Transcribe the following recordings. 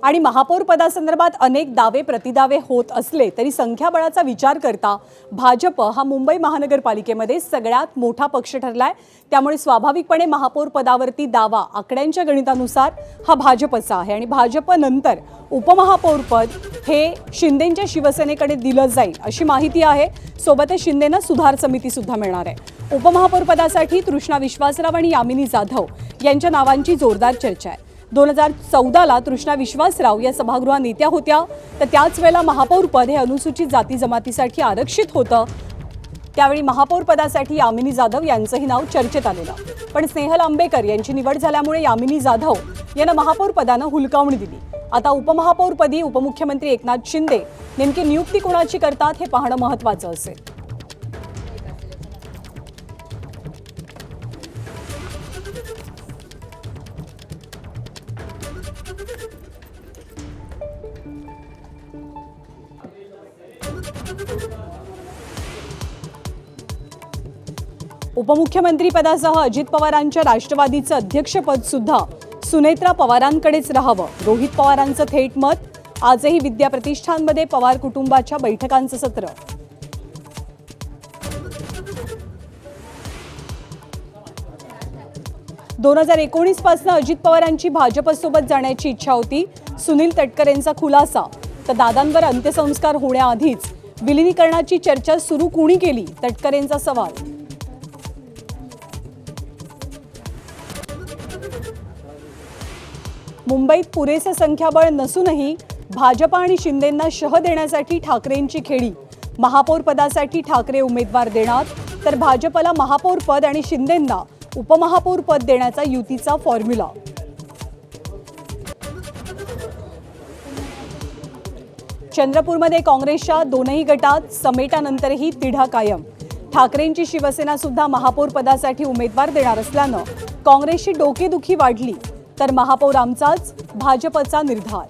आणि महापौर पदासंदर्भात अनेक दावे प्रतिदावे होत असले तरी संख्याबळाचा विचार करता भाजप हा मुंबई महानगरपालिकेमध्ये सगळ्यात मोठा पक्ष ठरलाय। त्यामुळे स्वाभाविकपणे महापौर पदावरती दावा आकड्यांच्या गणितानुसार हा भाजपचा आहे आणि भाजप नंतर उपमहापौर पद हे शिंदेंच्या शिवसेनेकडे दिलं जाईल अशी माहिती आहे। सोबतच शिंदेंना सुधार समिती सुद्धा मिळणार आहे। उपमहापौर पदासाठी तृष्णा विश्वासराव आणि यामिनी जाधव यांच्या नावांची जोरदार चर्चा आहे। 2014ला तृष्णा विश्वासराव या सभागृह नेत्या होत्या, तर त्याच वेळेला महापौर पद हे अनुसूचित जाती जमातीसाठी आरक्षित होतं। त्यावेळी महापौर पदासाठी यामिनी जाधव यांचंही नाव चर्चेत आलेलं, पण स्नेहल आंबेकर यांची निवड झाल्यामुळे यामिनी जाधव यांना महापौर पदानं हुलकावणी दिली। आता उपमहापौरपदी उपमुख्यमंत्री एकनाथ शिंदे नेमकी नियुक्ती कोणाची करतात हे पाहणं महत्त्वाचं असेल। उपमुख्यमंत्री पदासह अजित पवारांच्या राष्ट्रवादीचं अध्यक्षपद सुद्धा सुनेत्रा पवारांकडेच राहावं, रोहित पवारांचं थेट मत। आजही विद्या प्रतिष्ठानमध्ये पवार कुटुंबाच्या बैठकांचं सत्र। (2019) पासून अजित पवारांची भाजपसोबत जाण्याची इच्छा होती। सुनील तटकरेंचा खुलासा, तर दादांवर अंत्यसंस्कार होण्याआधीच विलिनीकरणाची चर्चा सुरू कोणी केली, तटकरेंचा सवाल। मुंबईत पुरेसे संख्याबळ नसूनही भाजप आणि शिंदेंना शह देण्यासाठी ठाकरेंची खेळी। महापौर पदासाठी ठाकरे उमेदवार देणार, तर भाजपला महापौर पद आणि शिंदेंना उपमहापौर पद देण्याचा युतीचा फॉर्म्युला। चंद्रपूरमध्ये काँग्रेसच्या दोनही गटात समेटानंतरही तिढा कायम। ठाकरेंची शिवसेना सुद्धा महापौर पदासाठी उमेदवार देणार असल्यानं काँग्रेसची डोकेदुखी वाढली, तर महापौर आमचाच, भाजपचा निर्धार।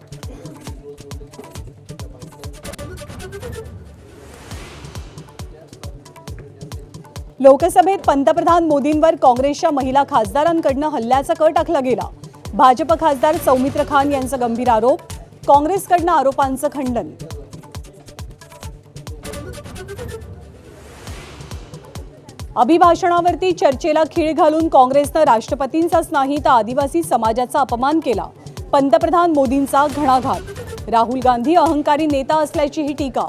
लोकसभेत पंतप्रधान मोदींवर काँग्रेसच्या महिला खासदारांकडून हल्ल्याचा कट आखला गेला। भाजप खासदार सौमित्र खान यांचा गंभीर आरोप, काँग्रेसकडून आरोपांचं खंडन। अभिभाषणावरती चर्चेला खीळ घालून काँग्रेसनं राष्ट्रपतींचाच नाही तर आदिवासी समाजाचा अपमान केला। पंतप्रधान मोदींचा घणाघात, राहुल गांधी अहंकारी नेता असल्याची ही टीका।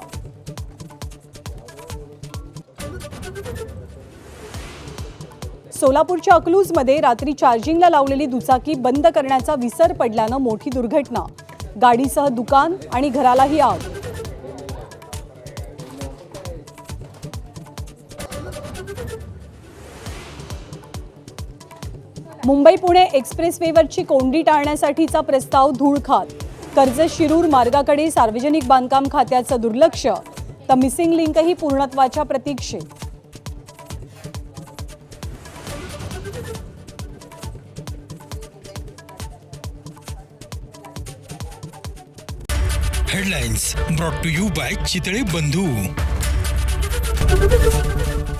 सोलापूरच्या अकलूजमध्ये रात्री चार्जिंगला लावलेली दुचाकी बंद करण्याचा विसर पडल्यानं मोठी दुर्घटना, गाडीसह दुकान आणि घरालाही आग। मुंबई पुणे एक्सप्रेसवेवरची कोंडी टाळण्यासाठीचा प्रस्ताव धूळ खात, कर्जत शिरूर मार्गाकडे सार्वजनिक बांधकाम खात्याचं दुर्लक्ष, तर मिसिंग लिंकही पूर्णत्वाच्या प्रतीक्षेत। Headlines brought to you by Chitale Bandhu.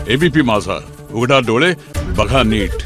ABP माझा, उघडा डोळे बघा नीट।